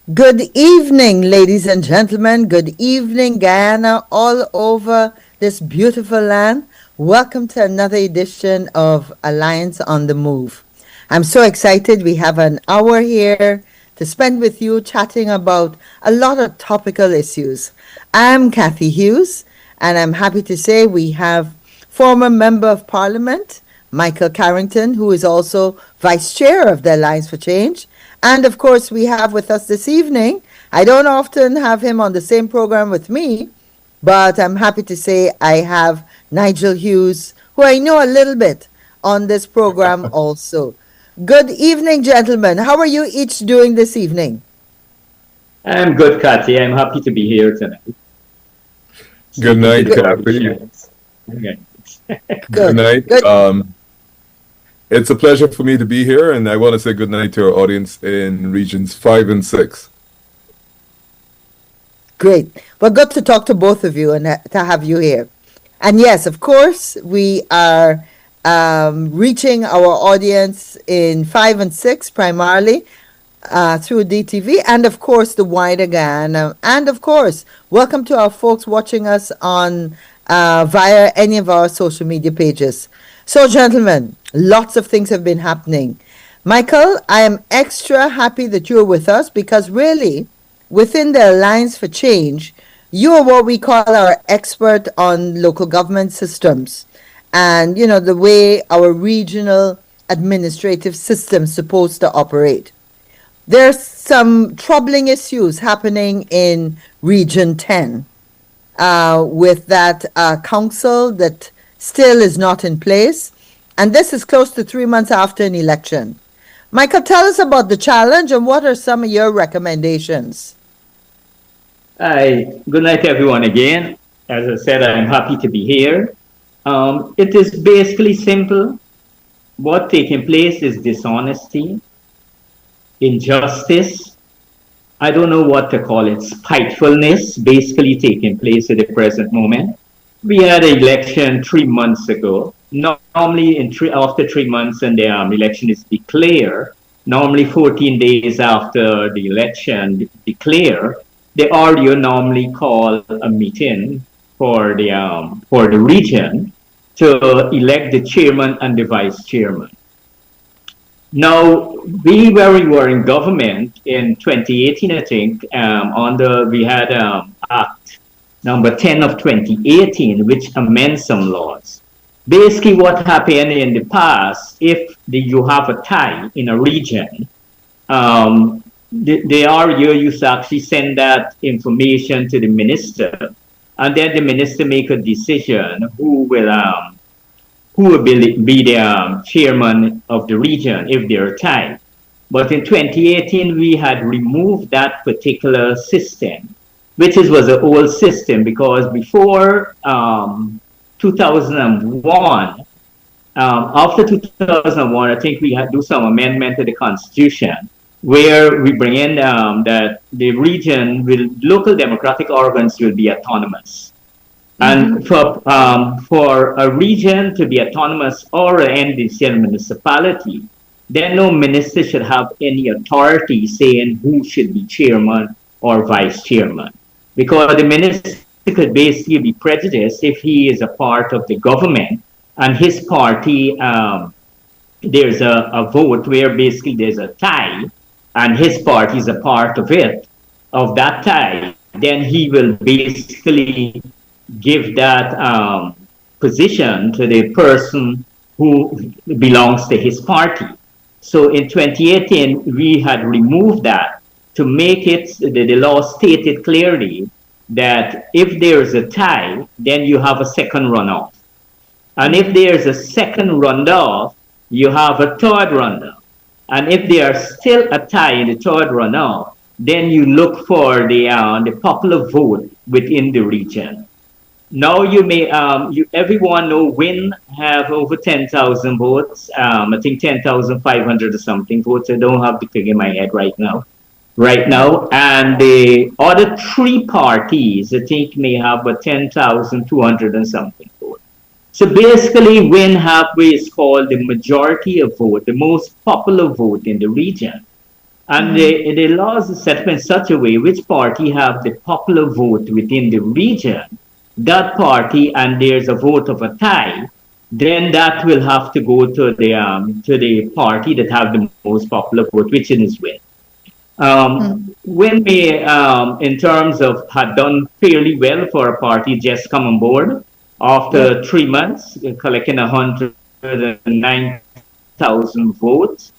Good evening, ladies and gentlemen. Good evening, Guyana, all over this beautiful land. Welcome to another edition of Alliance on the Move. I'm so excited. We have an hour here to spend with you chatting about a lot of topical issues. I'm Kathy Hughes, and I'm happy to say we have former Member of Parliament, Michael Carrington, who is also Vice Chair of the Alliance for Change. And of course, we have with us this evening, I don't often have him on the same program with me, but I'm happy to say I have Nigel Hughes, who I know a little bit on this program also. Good evening, gentlemen. How are you each doing this evening? I'm good, Kathy. I'm happy to be here tonight. Good Speaking to night, the Kathy. politicians. Okay. Good Good, night. good, It's a pleasure for me to be here, and I want to say good night to our audience in regions 5 and 6. great. Well, good to talk to both of you and to have you here. And yes, of course, we are reaching our audience in 5 and 6 primarily through DTV, and of course the wider Guyana. And of course, welcome to our folks watching us on via any of our social media pages. So, gentlemen, lots of things have been happening. Michael, I am extra happy that you're with us because really, within the Alliance for Change, you are what we call our expert on local government systems and, you know, the way our regional administrative system's supposed to operate. There's some troubling issues happening in Region 10 with that council that still is not in place. And this is close to 3 months after an election. Michael, tell us about the challenge and what are some of your recommendations? Hi, good night, everyone, again. As I said, I'm happy to be here. It is basically simple. What taking place is dishonesty, injustice. I don't know what to call it, spitefulness, basically taking place at the present moment. We had an election 3 months ago. Normally, after 3 months, and the election is declared, normally 14 days after the election declare, the RDO normally call a meeting for the region to elect the chairman and the vice chairman. Now, we were in government in 2018, I think, we had Act number 10 of 2018, which amends some laws. Basically, what happened in the past, if you have a tie in a region, the RU used to actually send that information to the minister, and then the minister make a decision who will be the chairman of the region if they're tied. But in 2018, we had removed that particular system, which was an old system because before 2001, after 2001, I think we had to do some amendment to the constitution where we bring in that the local democratic organs will be autonomous. And for a region to be autonomous or an NDCL municipality, then no minister should have any authority saying who should be chairman or vice chairman. Because the minister could basically be prejudiced if he is a part of the government and his party, there's a vote where basically there's a tie and his party is a part of it, of that tie, then he will basically give that position to the person who belongs to his party. So in 2018, we had removed that to make it, the law stated clearly that if there's a tie, then you have a second runoff. And if there's a second runoff, you have a third runoff. And if there are still a tie in the third runoff, then you look for the popular vote within the region. Now you may everyone know Win have over 10,000 votes. I think 10,500 or something votes. I don't have the figure in my head right now. And the other three parties I think may have a 10,200 and something votes. So basically, Win Halfway is called the majority of vote, the most popular vote in the region. And the laws are set up in such a way which party have the popular vote within the region, that party, and there's a vote of a tie, then that will have to go to the party that have the most popular vote, which is win. When we, in terms of had done fairly well for a party just come on board after 3 months, collecting 109,000 votes.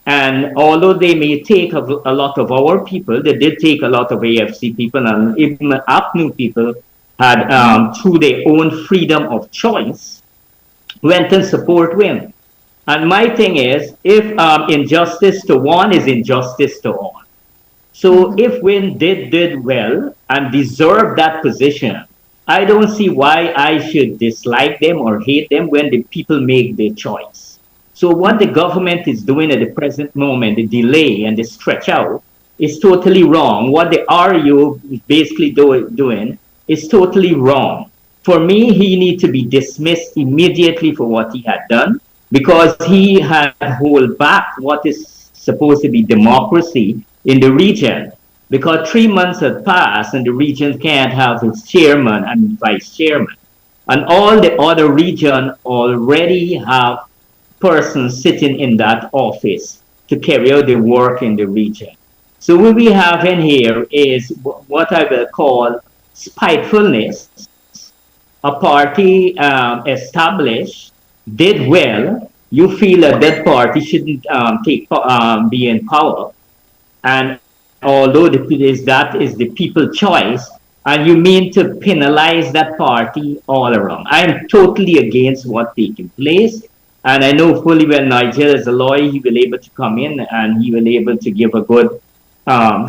And although they may take a lot of our people, they did take a lot of AFC people, and even APNU people had, through their own freedom of choice, went and support Win. And my thing is, if injustice to one is injustice to all. So if Win did well and deserved that position, I don't see why I should dislike them or hate them when the people make their choice. So what the government is doing at the present moment, the delay and the stretch out, is totally wrong. What the RU is basically doing is totally wrong. For me, he needs to be dismissed immediately for what he had done, because he had held back what is supposed to be democracy in the region. Because 3 months have passed and the region can't have its chairman and vice chairman. And all the other region already have persons sitting in that office to carry out the work in the region. So what we have in here is what I will call spitefulness. A party established, did well, you feel that party shouldn't be in power. And although that is the people's choice, and you mean to penalize that party all around. I am totally against what's taking place. And I know fully well Nigel as a lawyer, he will able to come in and he will able to give a good,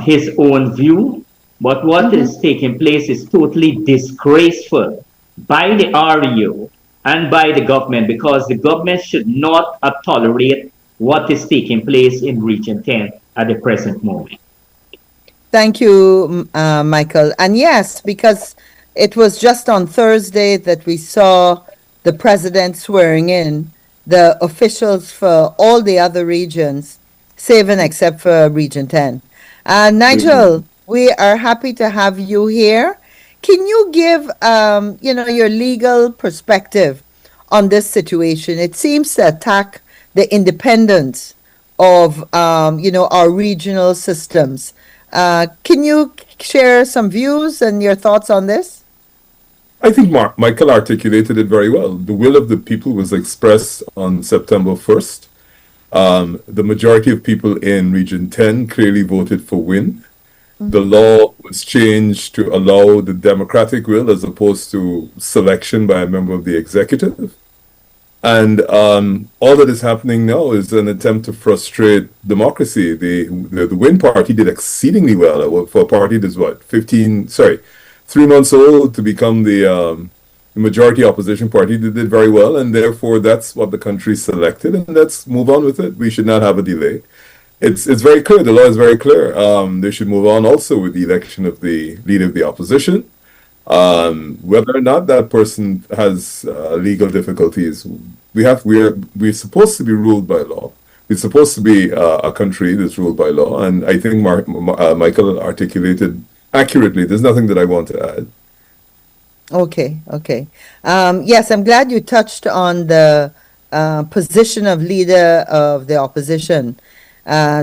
his own view. But what is taking place is totally disgraceful by the REO and by the government, because the government should not tolerate what is taking place in Region 10 at the present moment. Thank you, Michael. And yes, because it was just on Thursday that we saw the president swearing in the officials for all the other regions, save and except for Region 10. Nigel, we are happy to have you here. Can you give, your legal perspective on this situation? It seems to attack the independence of, our regional systems. Can you share some views and your thoughts on this? I think Michael articulated it very well. The will of the people was expressed on September 1st. The majority of people in Region 10 clearly voted for Win. The law was changed to allow the democratic will as opposed to selection by a member of the executive. And all that is happening now is an attempt to frustrate democracy. The Win party did exceedingly well for a party that's 3 months old to become the majority opposition party. They did very well, and therefore that's what the country selected, and let's move on with it. We should not have a delay. It's very clear. The law is very clear. They should move on also with the election of the leader of the opposition. Whether or not that person has legal difficulties, we're supposed to be ruled by law. We're supposed to be a country that's ruled by law, and I think Michael articulated accurately. There's nothing that I want to add. Okay. Yes, I'm glad you touched on the position of leader of the opposition,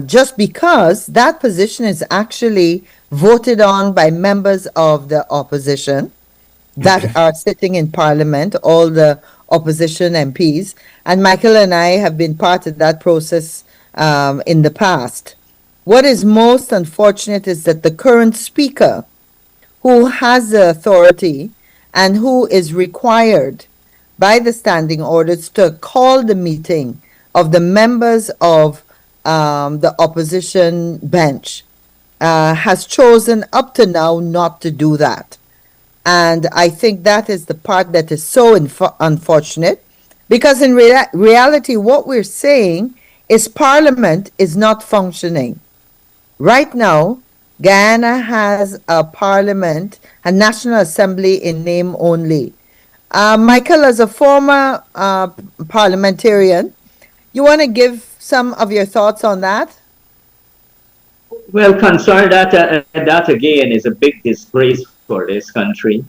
just because that position is actually voted on by members of the opposition that are sitting in Parliament, all the opposition MPs. And Michael and I have been part of that process in the past. What is most unfortunate is that the current speaker, who has the authority and who is required by the standing orders to call the meeting of the members of the opposition bench, has chosen up to now not to do that. And I think that is the part that is so unfortunate, because in reality, what we're saying is Parliament is not functioning. Right now, Guyana has a parliament, a National Assembly in name only. Michael, as a former parliamentarian, you want to give some of your thoughts on that? Well, concern that again is a big disgrace for this country.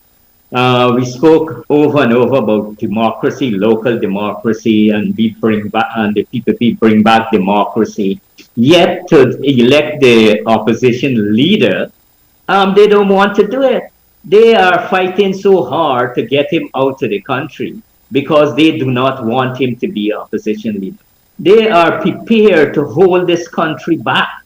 We spoke over and over about democracy, local democracy, and we bring back and the PPP bring back democracy. Yet to elect the opposition leader, they don't want to do it. They are fighting so hard to get him out of the country because they do not want him to be opposition leader. They are prepared to hold this country back,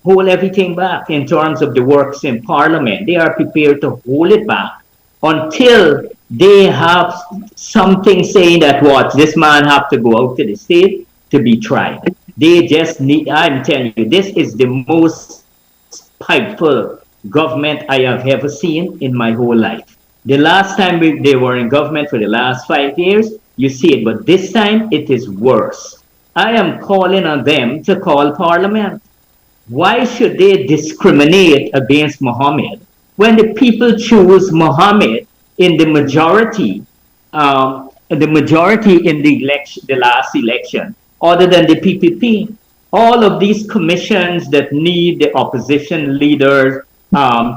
hold everything back in terms of the works in parliament. They are prepared to hold it back until they have something saying that what this man have to go out to the state to be tried. They just need, I'm telling you, this is the most spiteful government I have ever seen in my whole life. The last time they were in government for the last 5 years, you see it, but this time it is worse. I am calling on them to call parliament. Why should they discriminate against Muhammad when the people choose Muhammad in the majority in the election, the last election, other than the PPP? All of these commissions that need the opposition leaders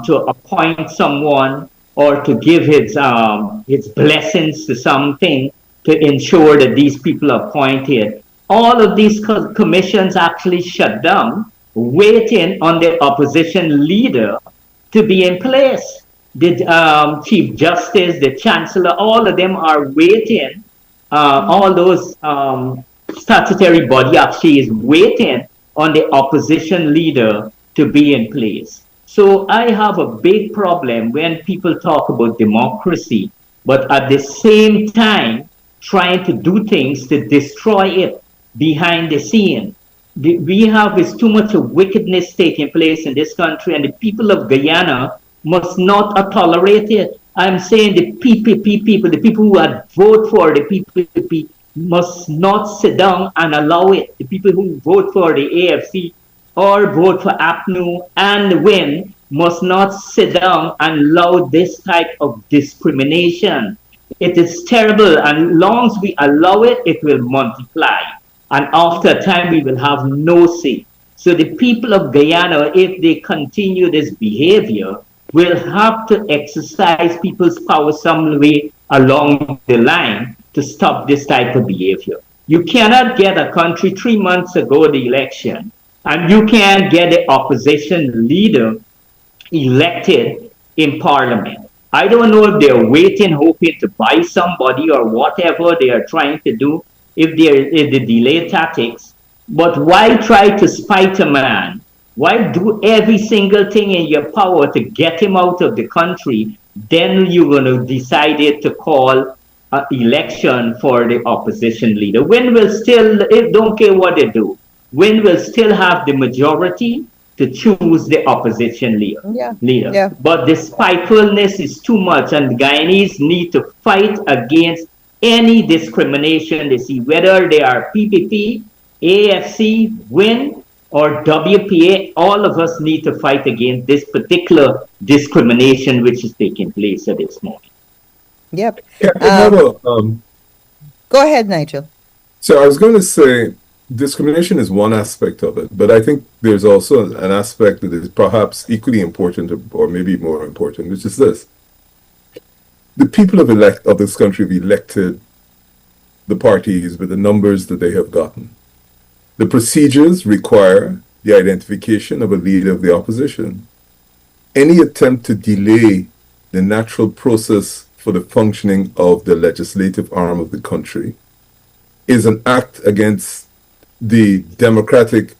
to appoint someone or to give his blessings to something to ensure that these people are appointed. All of these commissions actually shut down, waiting on the opposition leader to be in place. The Chief Justice, the Chancellor, all of them are waiting. All those statutory body actually is waiting on the opposition leader to be in place. So I have a big problem when people talk about democracy, but at the same time trying to do things to destroy it behind the scene. We have is too much of wickedness taking place in this country, and the people of Guyana must not tolerate it. I'm saying the PPP people, the people who had voted for the PPP, must not sit down and allow it. The people who vote for the AFC or vote for APNU and win must not sit down and allow this type of discrimination. It is terrible, and as long as we allow it, it will multiply. And after a time, we will have no say. So the people of Guyana, if they continue this behavior, will have to exercise people's power some way along the line to stop this type of behavior. You cannot get a country 3 months ago, the election, and you can't get the opposition leader elected in parliament. I don't know if they're waiting, hoping to buy somebody or whatever they are trying to do, if the delay tactics. But why try to spite a man? Why do every single thing in your power to get him out of the country? Then you're going to decide it to call an election for the opposition leader. When will still, don't care what they do, when will still have the majority to choose the opposition leader. Yeah. But the spitefulness is too much, and the Guyanese need to fight against any discrimination they see, whether they are PPP, AFC, WIN, or WPA. All of us need to fight against this particular discrimination which is taking place at this moment. Yep. Yeah, Go ahead, Nigel. so I was going to say discrimination is one aspect of it, but I think there's also an aspect that is perhaps equally important or maybe more important, which is this. The people of this country have elected the parties with the numbers that they have gotten. The procedures require the identification of a leader of the opposition. Any attempt to delay the natural process for the functioning of the legislative arm of the country is an act against the democratic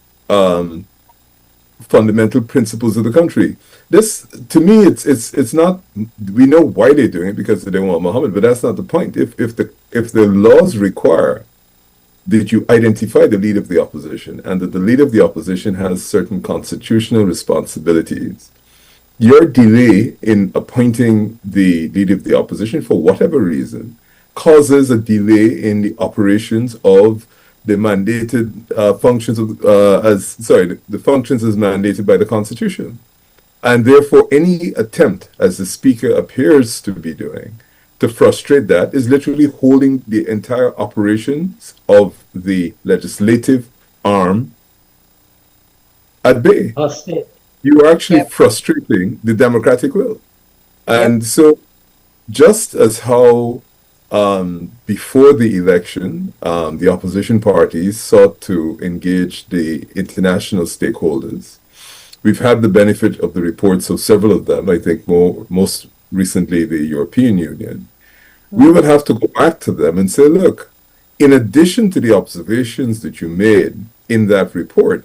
fundamental principles of the country. This, to me, it's not. We know why they're doing it, because they don't want Muhammad, but that's not the point. If the laws require that you identify the leader of the opposition and that the leader of the opposition has certain constitutional responsibilities, your delay in appointing the leader of the opposition for whatever reason causes a delay in the operations of the mandated functions of the functions as mandated by the Constitution. And therefore, any attempt, as the Speaker appears to be doing, to frustrate that is literally holding the entire operations of the legislative arm at bay. Hostage. You are actually Yep. frustrating the democratic will. Yep. And so, just as how before the election, the opposition parties sought to engage the international stakeholders, we've had the benefit of the reports of several of them, I think most recently the European Union. We would have to go back to them and say, look, in addition to the observations that you made in that report,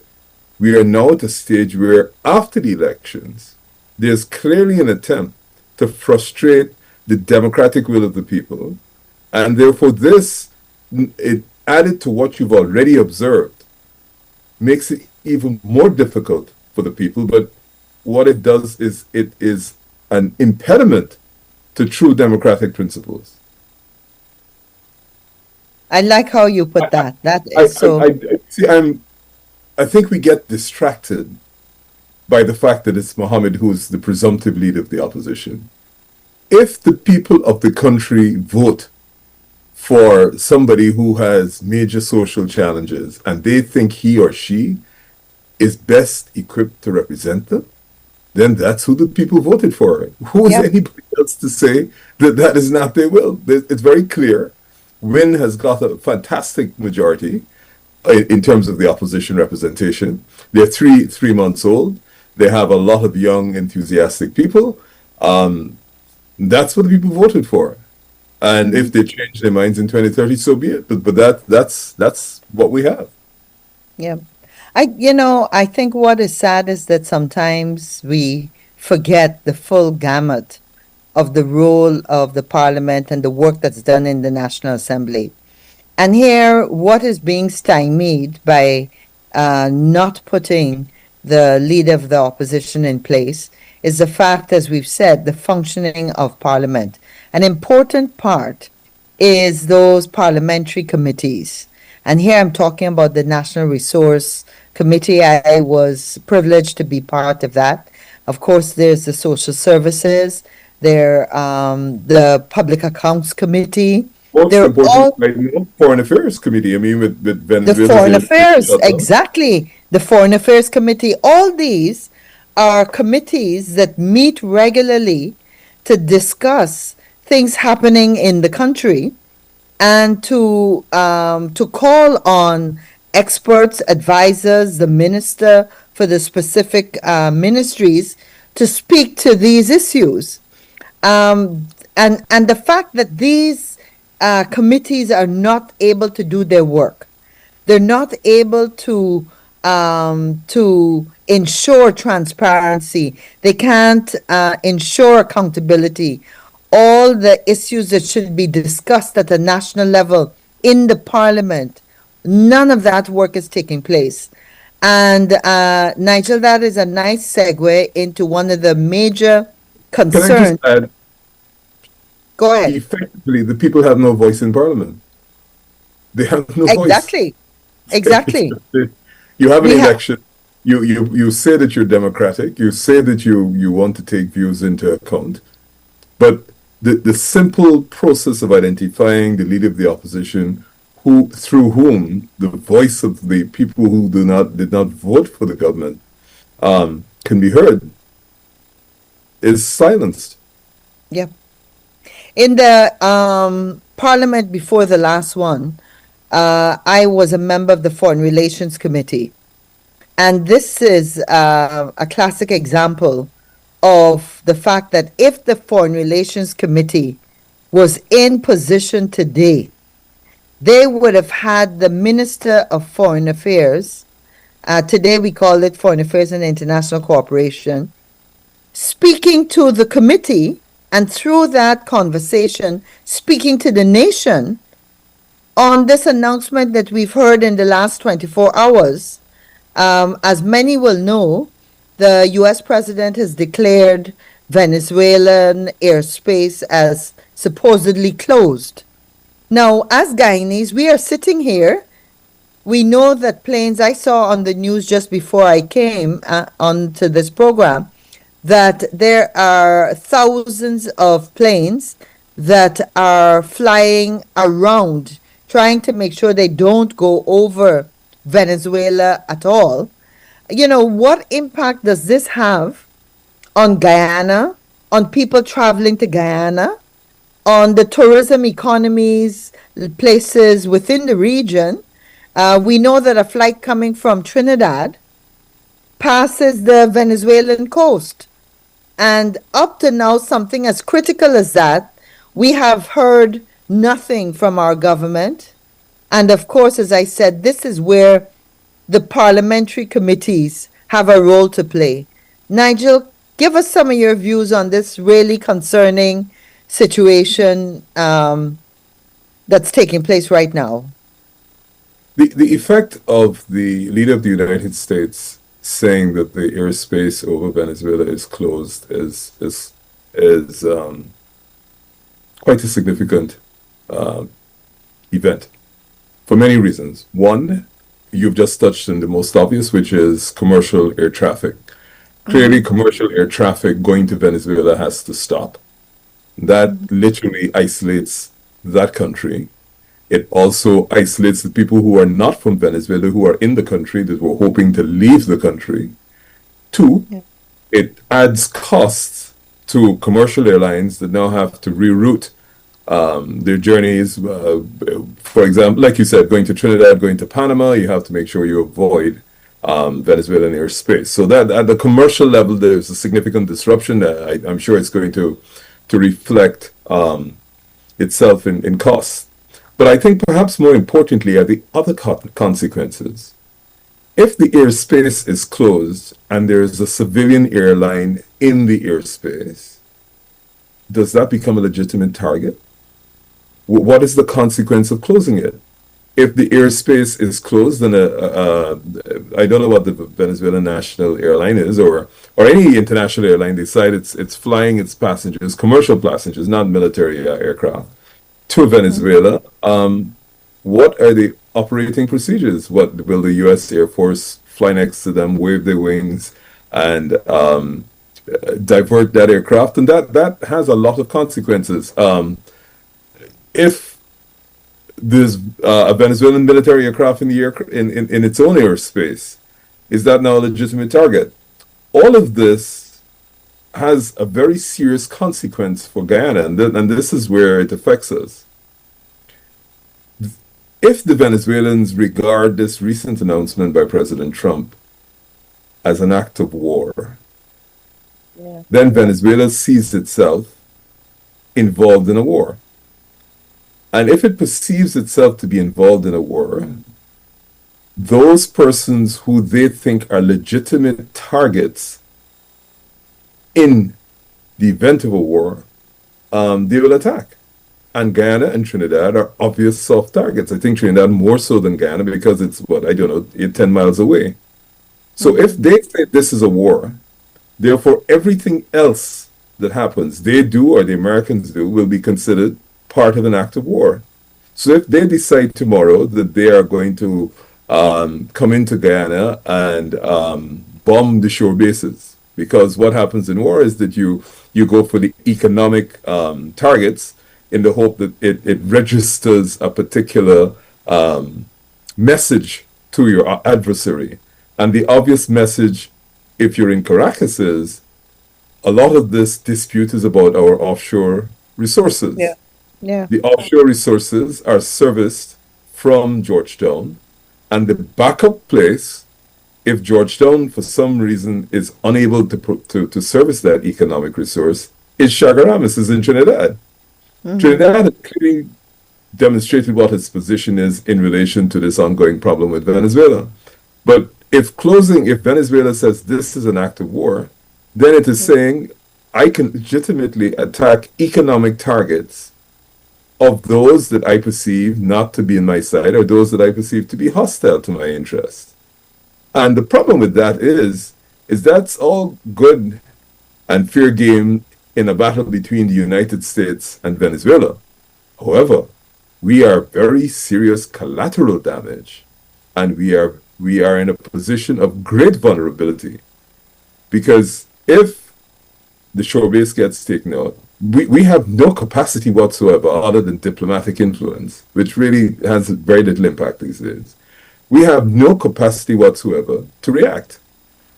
we are now at a stage where after the elections, there's clearly an attempt to frustrate the democratic will of the people. And therefore, this, it added to what you've already observed, makes it even more difficult for the people. But what it does is it is an impediment to true democratic principles. I like how you put that. That I, is so. see, I think we get distracted by the fact that it's Mohammed who's the presumptive leader of the opposition. If the people of the country vote for somebody who has major social challenges and they think he or she is best equipped to represent them, then that's who the people voted for. Who is Yep. anybody else to say that that is not their will? It's very clear. Wynne has got a fantastic majority in terms of the opposition representation. They're three months old. They have a lot of young, enthusiastic people. That's what the people voted for. And if they change their minds in 2030, so be it. But that's what we have. Yeah. I think what is sad is that sometimes we forget the full gamut of the role of the parliament and the work that's done in the National Assembly. And here, what is being stymied by not putting the leader of the opposition in place is the fact, as we've said, the functioning of Parliament. An important part is those parliamentary committees. And here I'm talking about the National Resource Committee. I was privileged to be part of that. Of course, there's the Social Services, the Public Accounts Committee. Most They're important, all like, Foreign Affairs Committee. I mean, with the Venezuela. Foreign Affairs, exactly. The Foreign Affairs Committee. All these are committees that meet regularly to discuss things happening in the country and to call on experts, advisors, the minister for the specific ministries to speak to these issues. And the fact that these committees are not able to do their work, they're not able to ensure transparency, they can't ensure accountability. All the issues that should be discussed at a national level in the parliament, none of that work is taking place. And Nigel, that is a nice segue into one of the major Can I concerns. just add, Go ahead. effectively, the people have no voice in Parliament. They have no voice. Exactly. Exactly. You have an We have- election. You say that you're democratic. You say that you want to take views into account. But the simple process of identifying the leader of the opposition, through whom the voice of the people who did not vote for the government can be heard, is silenced. Yeah. In the parliament before the last one, I was a member of the Foreign Relations Committee. And this is a classic example of the fact that if the Foreign Relations Committee was in position today, they would have had the Minister of Foreign Affairs, today we call it Foreign Affairs and International Cooperation, speaking to the committee, and through that conversation, speaking to the nation on this announcement that we've heard in the last 24 hours. As many will know, the U.S. president has declared Venezuelan airspace as supposedly closed. Now, as Guyanese, we are sitting here. We know that planes, I saw on the news just before I came onto this program, that there are thousands of planes that are flying around, trying to make sure they don't go over Venezuela at all. what impact does this have on Guyana, on people traveling to Guyana, on the tourism economies, places within the region? We know that a flight coming from Trinidad passes the Venezuelan coast. And up to now, something as critical as that, we have heard nothing from our government. And of course, as I said, this is where the parliamentary committees have a role to play. Nigel, give us some of your views on this really concerning situation that's taking place right now. The effect of the leader of the United States saying that the airspace over Venezuela is closed is quite a significant event for many reasons. One, you've just touched on the most obvious, which is commercial air traffic. Clearly, commercial air traffic going to Venezuela has to stop. That literally isolates that country. It also isolates the people who are not from Venezuela, who are in the country, that were hoping to leave the country. Two, it adds costs to commercial airlines that now have to reroute their journeys. For example, like you said, going to Trinidad, going to Panama, you have to make sure you avoid Venezuelan airspace. So that at the commercial level, there's a significant disruption. I'm sure it's going to reflect itself in costs. But I think perhaps more importantly are the other consequences. If the airspace is closed and there is a civilian airline in the airspace, does that become a legitimate target? What is the consequence of closing it? If the airspace is closed, then I don't know what the Venezuelan national airline is, or any international airline decide it's flying its passengers, commercial passengers, not military aircraft, to Venezuela. What are the operating procedures? What will the U.S. Air Force fly next to them, wave their wings, and divert that aircraft? And that has a lot of consequences. If there's a Venezuelan military aircraft in the air in its own airspace, is that now a legitimate target? All of this has a very serious consequence for Guyana, and this is where it affects us. If the Venezuelans regard this recent announcement by President Trump as an act of war, then Venezuela sees itself involved in a war. And if it perceives itself to be involved in a war, those persons who they think are legitimate targets in the event of a war, they will attack. And Guyana and Trinidad are obvious soft targets. I think Trinidad more so than Guyana because it's, 10 miles away. So if they say this is a war, therefore everything else that happens, they do or the Americans do, will be considered part of an act of war. So if they decide tomorrow that they are going to come into Guyana and bomb the shore bases, because what happens in war is that you go for the economic targets in the hope that it registers a particular message to your adversary. And the obvious message, if you're in Caracas, is a lot of this dispute is about our offshore resources. The offshore resources are serviced from Georgetown, and the backup place, if Georgetown for some reason is unable to service that economic resource, is Chaguaramas, is in Trinidad. Trinidad has clearly demonstrated what its position is in relation to this ongoing problem with Venezuela. But if Venezuela says this is an act of war, then it is saying I can legitimately attack economic targets of those that I perceive not to be in my side or those that I perceive to be hostile to my interests. And the problem with that is that's all good and fair game in a battle between the United States and Venezuela. However, we are very serious collateral damage, and we are in a position of great vulnerability, because if the shore base gets taken out, we have no capacity whatsoever other than diplomatic influence, which really has very little impact these days. We have no capacity whatsoever to react.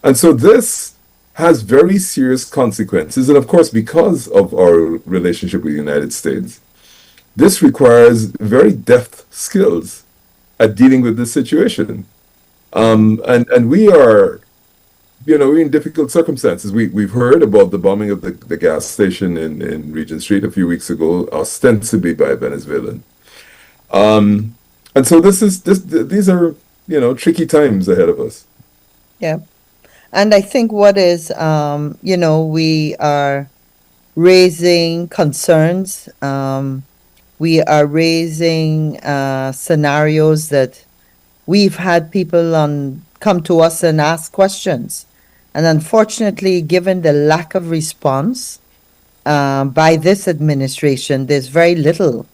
And so this has very serious consequences. And of course, because of our relationship with the United States, this requires very deft skills at dealing with this situation. And we are, we're in difficult circumstances. We've heard about the bombing of the gas station in Regent Street a few weeks ago, ostensibly by a Venezuelan. And so these are, tricky times ahead of us. Yeah. And I think what is, we are raising concerns. We are raising scenarios that we've had people come to us and ask questions. And unfortunately, given the lack of response by this administration, there's very little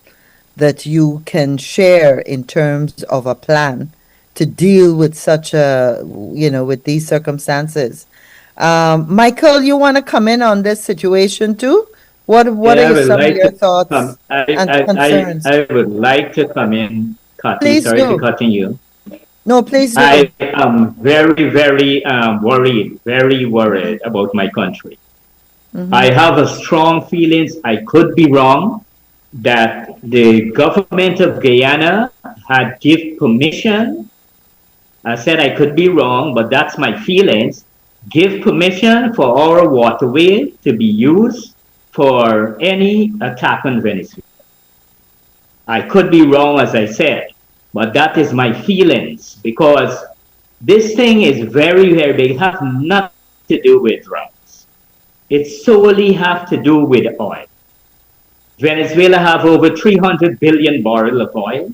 that you can share in terms of a plan to deal with with these circumstances. Michael, you want to come in on this situation too? What are some of your thoughts and concerns? I would like to come in, Kathy. Please Sorry do. to cutting you. No, please do. I am very, very worried about my country. Mm-hmm. I have a strong feelings, I could be wrong, that the government of Guyana had give permission. I said I could be wrong, but that's my feelings. Give permission for our waterway to be used for any attack on Venezuela. I could be wrong, as I said, but that is my feelings, because this thing is very, very big. It has nothing to do with drugs. It solely has to do with oil. Venezuela have over 300 billion barrels of oil.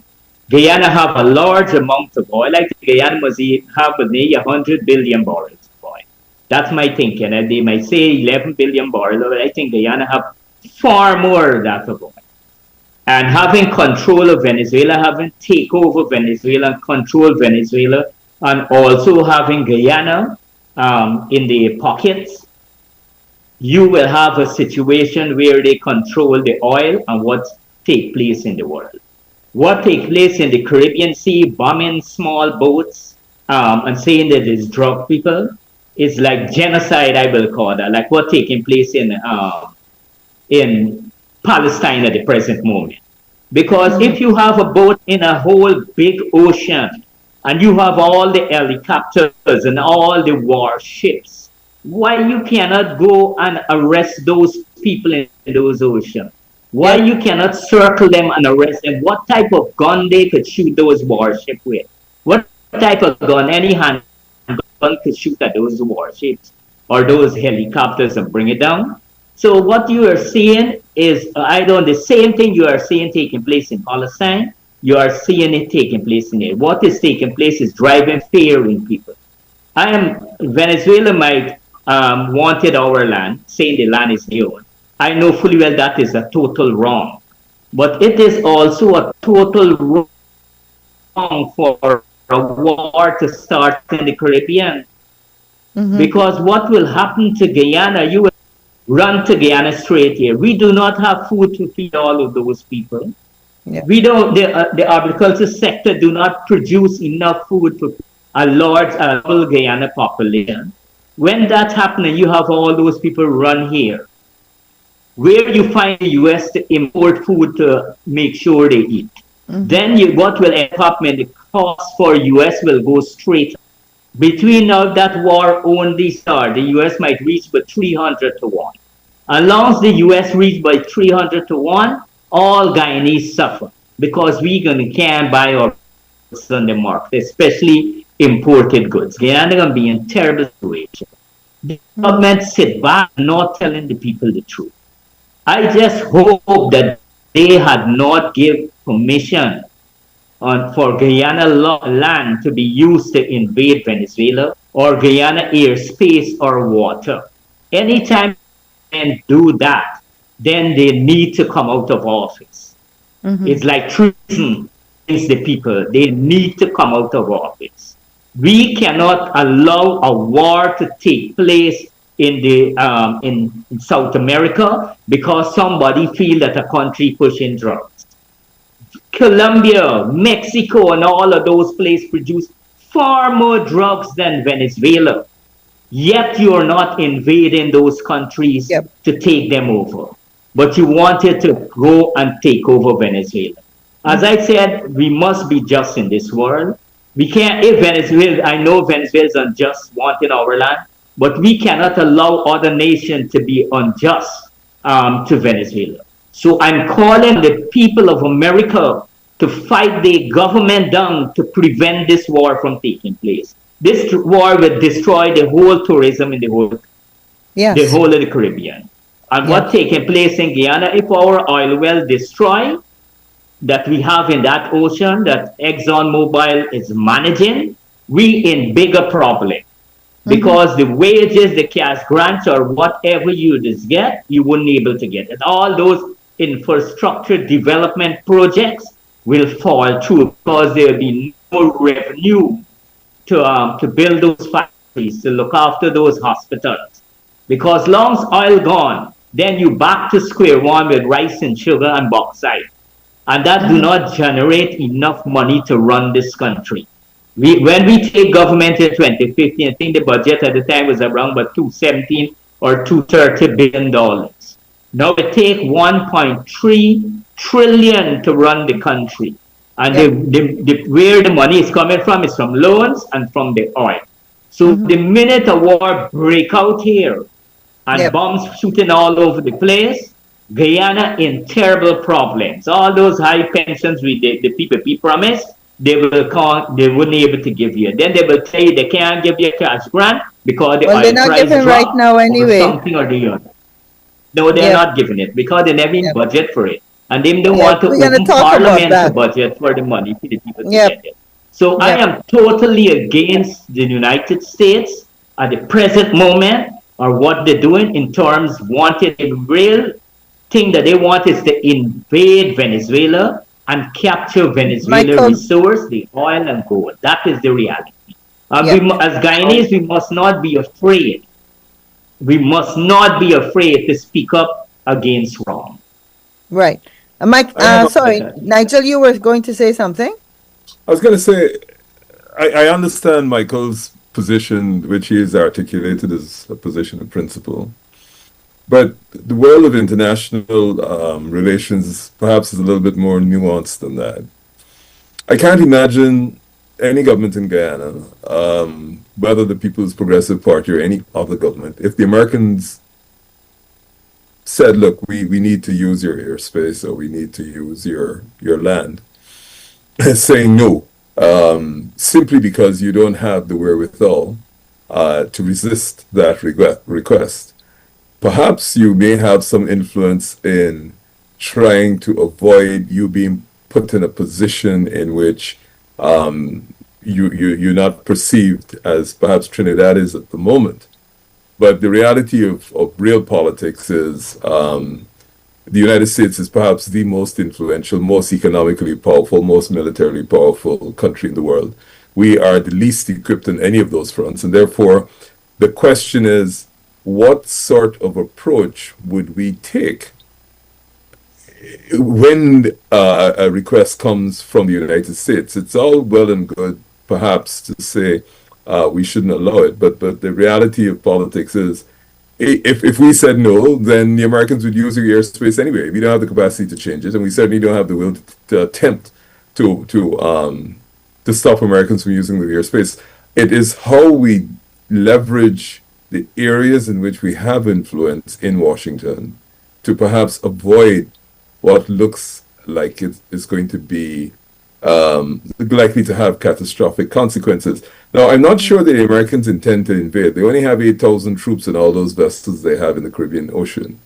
Guyana have a large amount of oil. Like Guyana must have nearly 100 billion barrels of oil. That's my thinking. And they might say 11 billion barrels, but I think Guyana have far more of that of oil. And having control of Venezuela, having take over Venezuela, control Venezuela, and also having Guyana in the pockets, you will have a situation where they control the oil and what take place in the world. What take place in the Caribbean Sea, bombing small boats and saying that it's drug people, is like genocide, I will call that, like what taking place in Palestine at the present moment. Because if you have a boat in a whole big ocean and you have all the helicopters and all the warships, why you cannot go and arrest those people in those oceans? Why you cannot circle them and arrest them? What type of gun they could shoot those warships with? What type of gun, any handgun could shoot at those warships or those helicopters and bring it down? So what you are seeing is, the same thing you are seeing taking place in Palestine, you are seeing it taking place in it. What is taking place is driving fear in people. Venezuela might wanted our land, saying the land is their own. I know fully well that is a total wrong. But it is also a total wrong for a war to start in the Caribbean. Mm-hmm. Because what will happen to Guyana, you will run to Guyana straight here. We do not have food to feed all of those people. Yeah. We don't. The agriculture sector do not produce enough food for a large Guyana population. When that happens, you have all those people run here. Where you find the U.S. to import food to make sure they eat. Mm-hmm. Then what will happen? The cost for U.S. will go straight. Between now that war only start, the U.S. might reach by 300 to 1. As long as the U.S. reach by 300 to 1, all Guyanese suffer because we can't buy our goods on the market, especially imported goods. Guyana going to be in terrible situation. The government sit back not telling the people the truth. I just hope that they had not given permission for Guyana land to be used to invade Venezuela or Guyana airspace or water. Anytime they do that, then they need to come out of office. Mm-hmm. It's like treason against the people. They need to come out of office. We cannot allow a war to take place in South America because somebody feel that a country pushing drugs. Colombia, Mexico, and all of those places produce far more drugs than Venezuela. Yet you are not invading those countries Yep. to take them over, but you wanted to go and take over Venezuela. As I said, we must be just in this world. We can't, if Venezuela, I know Venezuela is unjust wanting our land, but we cannot allow other nations to be unjust to Venezuela. So I'm calling the people of America to fight the government down to prevent this war from taking place. This war will destroy the whole tourism in the Yes. whole of the Caribbean. And Yeah. what taking place in Guyana, if our oil well destroy that we have in that ocean that ExxonMobil is managing, we in bigger problem because the wages, the cash grants, or whatever you just get, you wouldn't able to get it. All those infrastructure development projects will fall through because there will be no revenue to build those factories, to look after those hospitals. Because long as oil gone, then you back to square one with rice and sugar and bauxite. And that do not generate enough money to run this country. When we take government in 2015, I think the budget at the time was around about 217 or 230 billion dollars. Now it take 1.3 trillion to run the country. And Yep. where the money is coming from is from loans and from the oil. So the minute a war break out here and Yep. bombs shooting all over the place, Guyana in terrible problems. All those high pensions the PPP promised, they wouldn't able to give you. Then they will tell you they can't give you a cash grant because the Well, they're oil not price giving right dropped now or anyway. something or the other. No, they're Yep. not giving it because they never Yep. budget for it. And they don't Yep. want to We're gonna open talk about parliament to that. budget for the money for the people to Yep. get it. So I Yep. am totally against the United States at the present moment or what they're doing in terms wanting a real thing that they want is to invade Venezuela and capture Venezuela Michael. resource, the oil and gold. That is the reality. Yep. As Guyanese, we must not be afraid. We must not be afraid to speak up against wrong. Right. Mike, I have a- sorry, Nigel, you were going to say something? I was going to say, I understand Michael's position, which he has articulated as a position of principle. But the world of international relations perhaps is a little bit more nuanced than that. I can't imagine any government in Guyana, whether the People's Progressive Party or any other government, if the Americans said, look, we need to use your airspace or we need to use your land, saying no, simply because you don't have the wherewithal to resist that request. Perhaps you may have some influence in trying to avoid you being put in a position in which you're not perceived as perhaps Trinidad is at the moment. But the reality of real politics is the United States is perhaps the most influential, most economically powerful, most militarily powerful country in the world. We are the least equipped in any of those fronts. And therefore, the question is, what sort of approach would we take when a request comes from the United States? It's all well and good, perhaps, to say we shouldn't allow it. But the reality of politics is, if we said no, then the Americans would use our airspace anyway. We don't have the capacity to change it, and we certainly don't have the will to attempt to stop Americans from using the airspace. It is how we leverage the areas in which we have influence in Washington to perhaps avoid what looks like it is going to be likely to have catastrophic consequences. Now, I'm not sure the Americans intend to invade. They only have 8,000 troops in all those vessels they have in the Caribbean Ocean.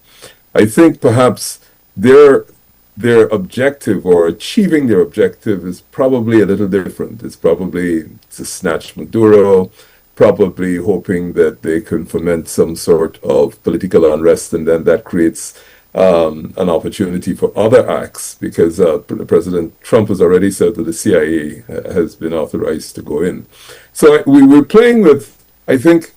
I think perhaps their objective or achieving their objective is probably a little different. It's probably to snatch Maduro, probably hoping that they can foment some sort of political unrest, and then that creates an opportunity for other acts, because President Trump has already said that the CIA has been authorized to go in. So we're playing with, I think,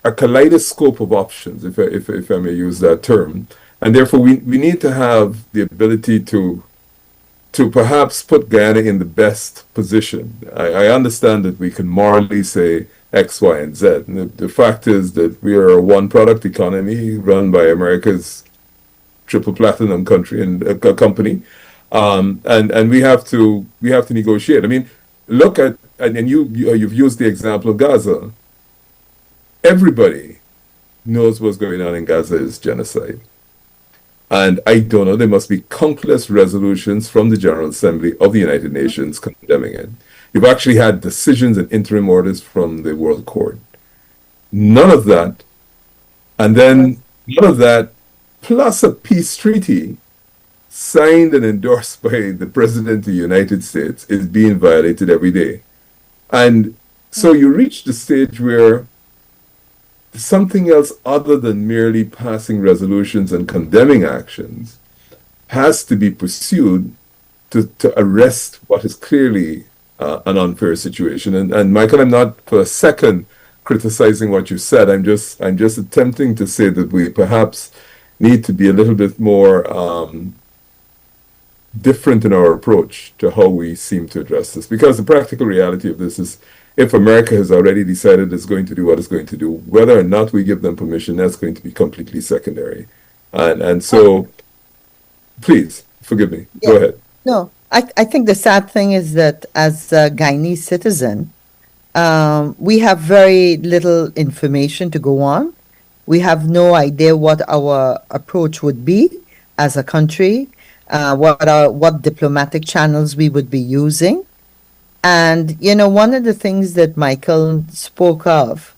a kaleidoscope of options, if I may use that term. And therefore, we need to have the ability to perhaps put Guyana in the best position. I understand that we can morally say X, Y, and Z. And the fact is that we are a one-product economy run by America's triple platinum country and company, and we have to negotiate. I mean, look at and you've used the example of Gaza. Everybody knows what's going on in Gaza is genocide. And I don't know, there must be countless resolutions from the General Assembly of the United Nations condemning it. You've actually had decisions and interim orders from the World Court. None of that, and then none of that, plus a peace treaty signed and endorsed by the President of the United States, is being violated every day. And so you reach the stage where something else other than merely passing resolutions and condemning actions has to be pursued to arrest what is clearly an unfair situation. And Michael, I'm not for a second criticizing what you said. I'm just attempting to say that we perhaps need to be a little bit more different in our approach to how we seem to address this. Because the practical reality of this is, if America has already decided it's going to do what it's going to do, whether or not we give them permission, that's going to be completely secondary. And so, please, forgive me. Yeah. Go ahead. No, I think the sad thing is that as a Guyanese citizen, we have very little information to go on. We have no idea what our approach would be as a country, what diplomatic channels we would be using. And, one of the things that Michael spoke of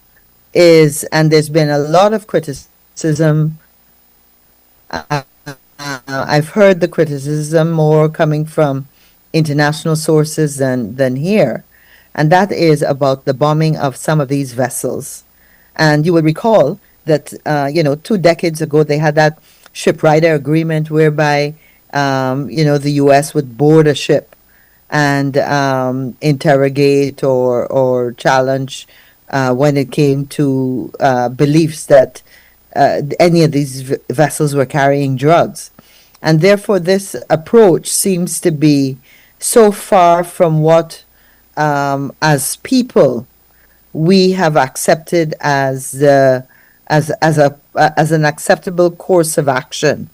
is, and there's been a lot of criticism. I've heard the criticism more coming from international sources than here. And that is about the bombing of some of these vessels. And you will recall that, 2 decades ago, they had that shipwrighter agreement whereby, the U.S. would board a ship and interrogate or challenge when it came to beliefs that any of these vessels were carrying drugs. And therefore, this approach seems to be so far from what, as people, we have accepted as an acceptable course of action.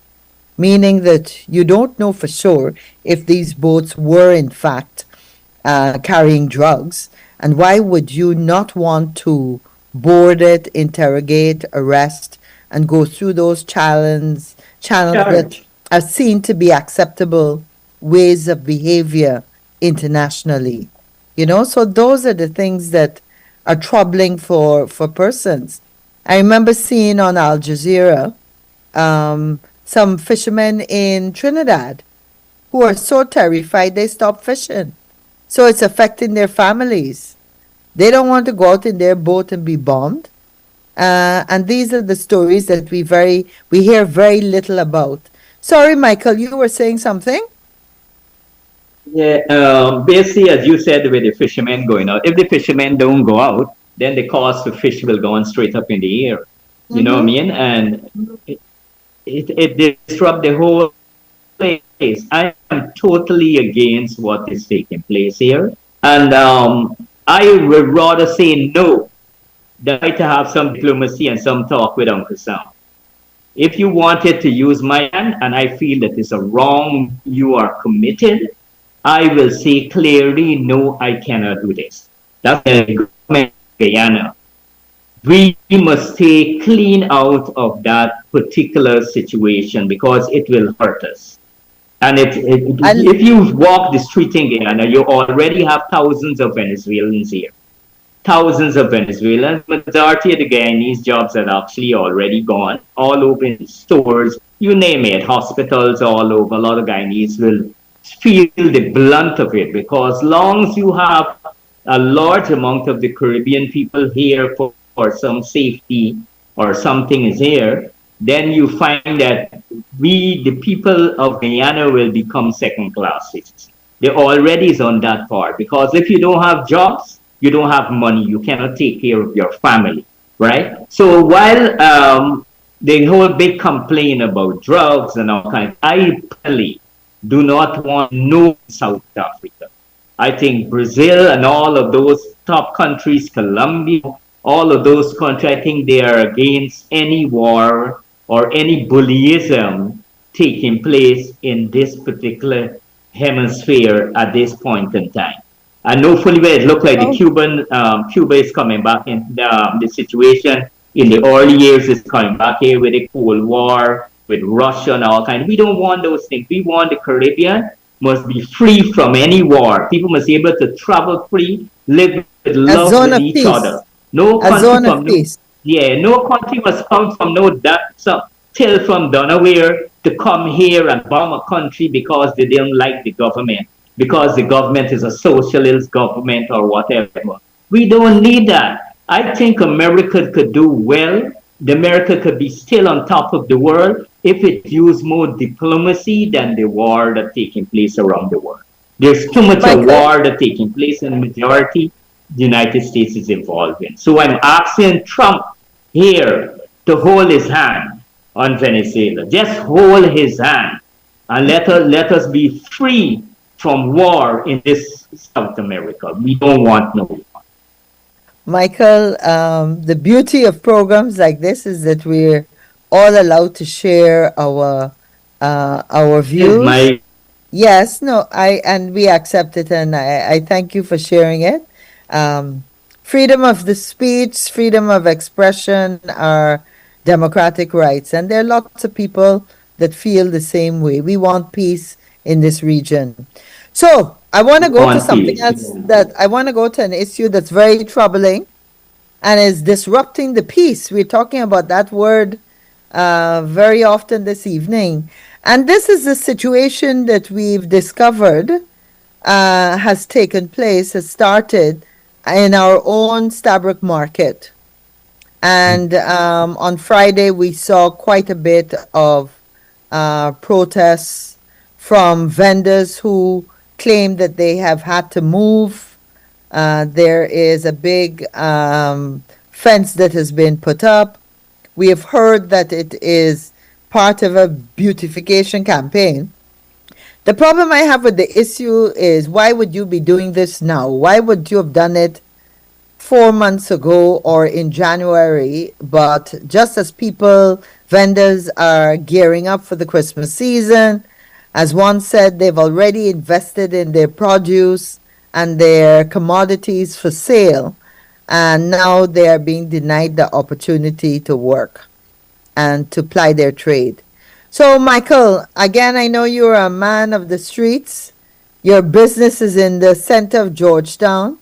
Meaning that you don't know for sure if these boats were in fact carrying drugs, and why would you not want to board it, interrogate, arrest, and go through those channels that are seen to be acceptable ways of behavior internationally? So those are the things that are troubling for persons. I remember seeing on Al Jazeera some fishermen in Trinidad who are so terrified they stop fishing. So it's affecting their families. They don't want to go out in their boat and be bombed. And these are the stories that we hear very little about. Sorry, Michael, you were saying something? Yeah, basically, as you said, with the fishermen going out, if the fishermen don't go out, then the cost of fish will go on straight up in the air. You know what I mean? And it disrupts the whole place. I am totally against what is taking place here. And I would rather say no than to have some diplomacy and some talk with Uncle Sam. If you wanted to use my hand, and I feel that it's a wrong, you are committed, I will say clearly, no, I cannot do this. That's the government of Guyana. We must stay clean out of that particular situation because it will hurt us. And if you walk the street in Guyana, you already have thousands of Venezuelans here. Thousands of Venezuelans. Majority of the Guyanese jobs are actually already gone, all over in stores, you name it, hospitals all over. A lot of Guyanese will feel the blunt of it because long as you have a large amount of the Caribbean people here for some safety or something is here, then you find that the people of Guyana will become second-class citizens. They're already on that part because if you don't have jobs, you don't have money, you cannot take care of your family, right? So while the whole big complaint about drugs and all kinds, I personally do not want no South Africa. I think Brazil and all of those top countries, Colombia, all of those countries, I think they are against any war or any bullyism taking place in this particular hemisphere at this point in time. And hopefully, where it looks like the Oh, Cuba is coming back in the situation in the early years is coming back here with the Cold War, with Russia and all kind. We don't want those things. We want the Caribbean must be free from any war. People must be able to travel free, live with a love zone with of each peace. other. No A country zone of from no peace. yeah, no country must come from no that some till from Delaware to come here and bomb a country because they didn't like the government, because the government is a socialist government or whatever. We don't need that. I think America could do well. The America could be still on top of the world if it used more diplomacy than the war that's taking place around the world. There's too much a Michael, war that's taking place in the majority the United States is involved in. So I'm asking Trump here to hold his hand on Venezuela. Just hold his hand and let us be free from war in this South America. We don't want no war. Michael, the beauty of programs like this is that we're all allowed to share our This is views. my Yes, no, and we accept it, and I thank you for sharing it. Freedom of the speech, freedom of expression are democratic rights, and there are lots of people that feel the same way. We want peace in this region. So I want to go to one something piece. else that I want to go to an issue that's very troubling and is disrupting the peace. We're talking about that word very often this evening. And this is a situation that we've discovered has taken place, has started in our own Stabroek market. And on Friday, we saw quite a bit of protests from vendors who claim that they have had to move. There is a big fence that has been put up. We have heard that it is part of a beautification campaign. The problem I have with the issue is, why would you be doing this now? Why would you have done it 4 months ago or in January? But just as vendors are gearing up for the Christmas season, as one said, they've already invested in their produce and their commodities for sale, and now they are being denied the opportunity to work and to ply their trade. So, Michael, again, I know you're a man of the streets. Your business is in the center of Georgetown.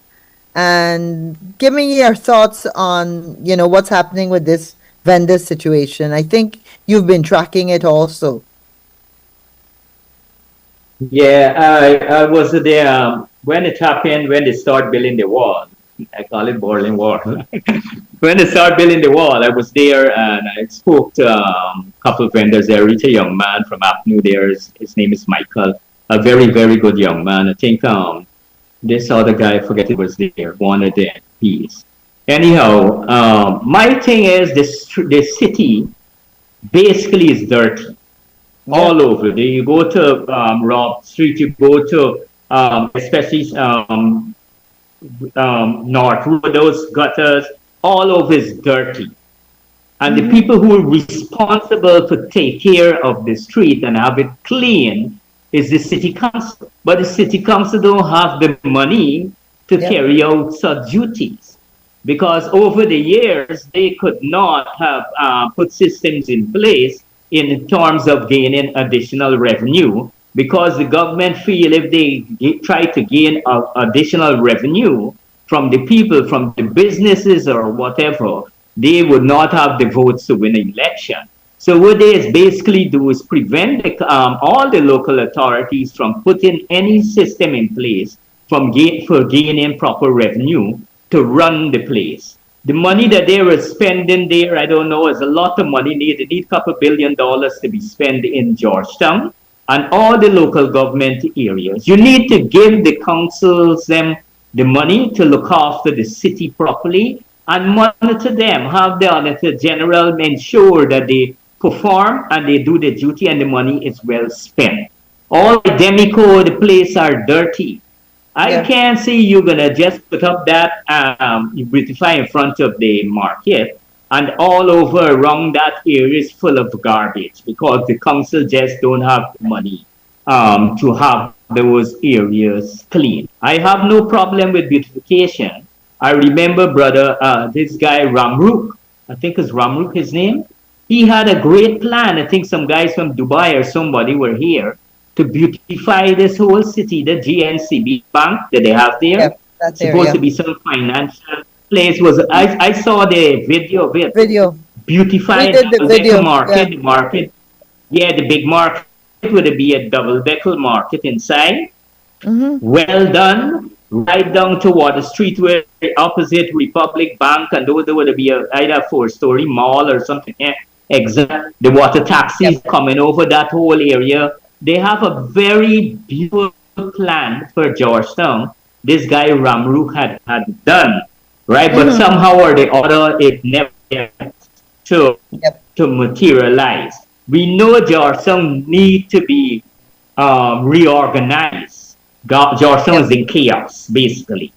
And give me your thoughts on, what's happening with this vendor situation. I think you've been tracking it also. Yeah, I was there when it happened, when they start building the wall. I call it Berlin Wall. When they start building the wall, I was there and I spoke to a couple of vendors there. Reached a young man from Apnu there. His name is Michael. A very, very good young man. I think this other guy, I forget it was there, one of the MPs. Anyhow, my thing is the city basically is dirty Yeah. all over. You go to Rob Street, you go to especially North Road, those gutters, all over is dirty. And the people who are responsible to take care of the street and have it clean is the city council. But the city council don't have the money to Yeah. carry out such duties because over the years they could not have put systems in place in terms of gaining additional revenue because the government feel if they try to gain additional revenue from the people, from the businesses or whatever, they would not have the votes to win an election. So what they basically do is prevent all the local authorities from putting any system in place for gaining proper revenue to run the place. The money that they were spending there, I don't know, is a lot of money. They need a couple $1 billion to be spent in Georgetown and all the local government areas. You need to give the councils them the money to look after the city properly and monitor them, have the auditor general ensure that they perform and they do the duty and the money is well spent. All the Demico, the place are dirty. I Yeah. can't see you gonna just put up that beautify in front of the market and all over around that area is full of garbage because the council just don't have the money to have those areas clean. I have no problem with beautification. I remember brother this guy Ramruk, I think is Ramruk his name. He had a great plan. I think some guys from Dubai or somebody were here to beautify this whole city, the GNCB bank that they have there. Yep. That Supposed area. to be some financial place was I saw the video of it. Video. We Beautify did the double decker video. Yeah. market, the market, yeah, the big market would be a double decker market inside. Mm-hmm. Well done. Right down to Water Street where opposite Republic Bank and there would be either a 4-story mall or something. Yeah, exact. The water taxis Yep. coming over that whole area. They have a very beautiful plan for Georgetown. This guy Ramruk had done, right? But Mm-hmm. somehow or the other, it never to Yep. to materialize. We know Georgetown need to be reorganized. Georgetown Yep. is in chaos, basically.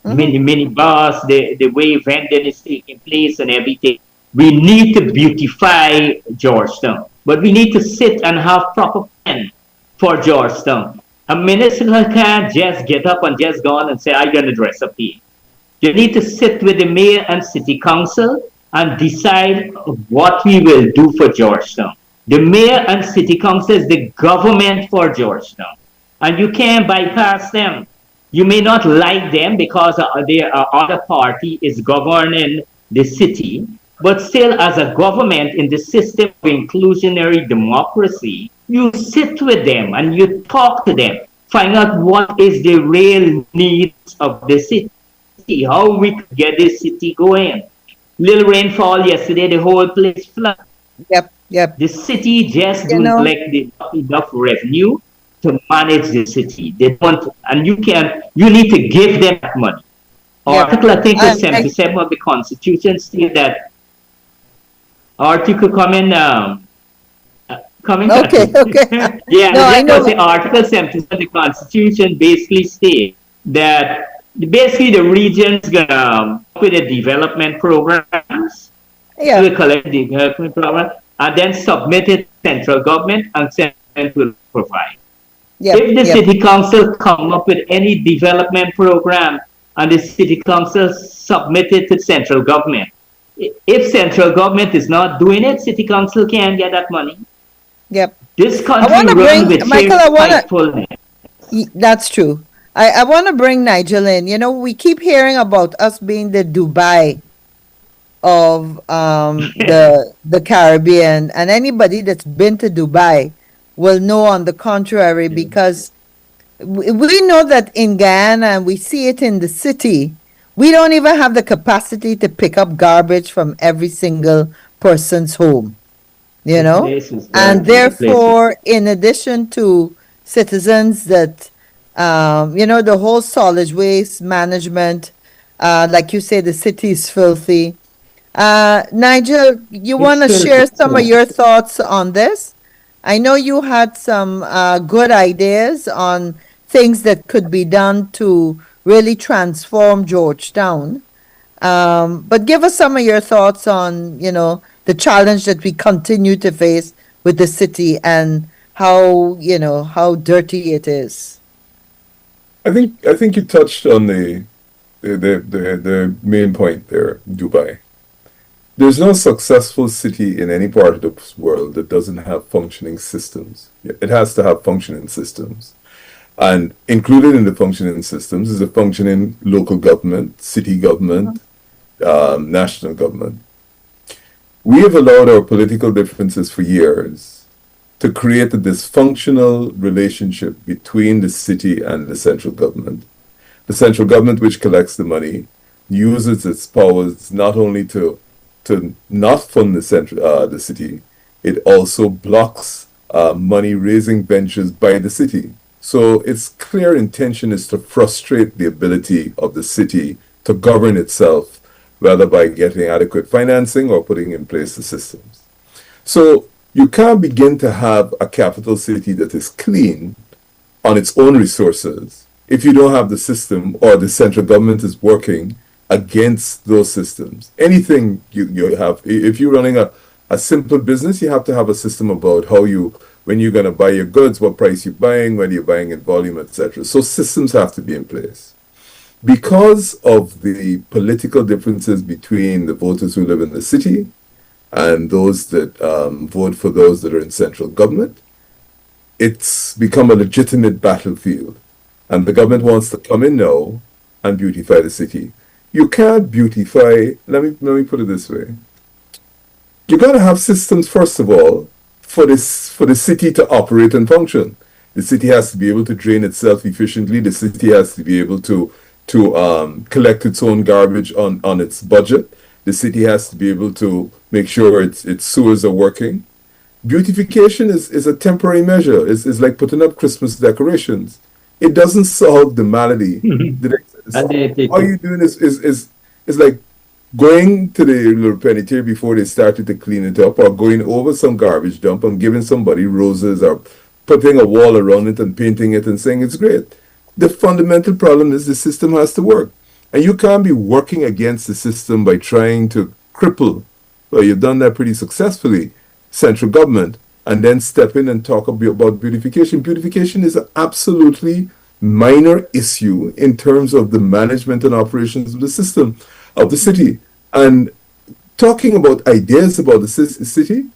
Mm-hmm. Mini bus, the way vending is taking place and everything. We need to beautify Georgetown, but we need to sit and have proper plan for Georgetown. A minister can't just get up and just go on and say, I'm going to dress up here. You need to sit with the mayor and city council and decide what we will do for Georgetown. The mayor and city council is the government for Georgetown, and you can't bypass them. You may not like them because their other party is governing the city, but still, as a government in the system of inclusionary democracy, you sit with them and you talk to them, find out what is the real needs of the city, how we could get this city going. Little rainfall yesterday, the whole place flooded. Yep. Yep. The city just You don't know. collect enough revenue to manage the city. They don't, and you need to give them that money. Yep. Article, I think, I, is 77 of the Constitution state that article coming. okay. Okay. Yeah, No, I just was know. the Article 77 of the Constitution basically state that basically the region's gonna with the development programs Yeah. will collect the development program and then submit it to central government and central will provide. Yep. If the Yep. city council come up with any development program and the city council submit it to central government, if central government is not doing it, city council can't get that money. Yep. This I country want to run bring with Michael. I sheer want to. spitefulness. That's true. I want to bring Nigel in. You know, we keep hearing about us being the Dubai of the Caribbean, and anybody that's been to Dubai will know on the contrary, because we know that in Guyana, and we see it in the city, we don't even have the capacity to pick up garbage from every single person's home, you know? Places, And places. therefore, in addition to citizens that, you know, the whole solid waste management, like you say, the city is filthy. Nigel, you want to It's share some of filthy. your thoughts on this? I know you had some good ideas on things that could be done to really transform Georgetown. But give us some of your thoughts on, you know, the challenge that we continue to face with the city and how, you know, how dirty it is. I think you touched on the main point there, Dubai. There's no successful city in any part of the world that doesn't have functioning systems. It has to have functioning systems. And included in the functioning systems is a functioning local government, city government, national government. We have allowed our political differences for years to create a dysfunctional relationship between the city and the central government. The central government, which collects the money, uses its powers not only to not fund the city, it also blocks money raising ventures by the city. So its clear intention is to frustrate the ability of the city to govern itself, whether by getting adequate financing or putting in place the systems. So you can't begin to have a capital city that is clean on its own resources if you don't have the system or the central government is working against those systems. Anything you have, if you're running a simple business, you have to have a system about how you, when you're going to buy your goods, what price you're buying, when you're buying in volume, etc. So systems have to be in place. Because of the political differences between the voters who live in the city and those that vote for those that are in central government, it's become a legitimate battlefield. And the government wants to come in now and beautify the city. You can't beautify, let me put it this way. You got to have systems, first of all, for the city to operate and function. The city has to be able to drain itself efficiently. The city has to be able to collect its own garbage on its budget. The city has to be able to make sure its sewers are working. Beautification is a temporary measure. It's like putting up Christmas decorations. It doesn't solve the malady that exists. All you're doing is like going to the little penitentiary before they started to clean it up, or going over some garbage dump and giving somebody roses, or putting a wall around it and painting it and saying it's great. The fundamental problem is the system has to work. And you can't be working against the system by trying to cripple, well, you've done that pretty successfully, central government, and then step in and talk about beautification. Beautification is an absolutely minor issue in terms of the management and operations of the system, of the city. And talking about ideas about the city,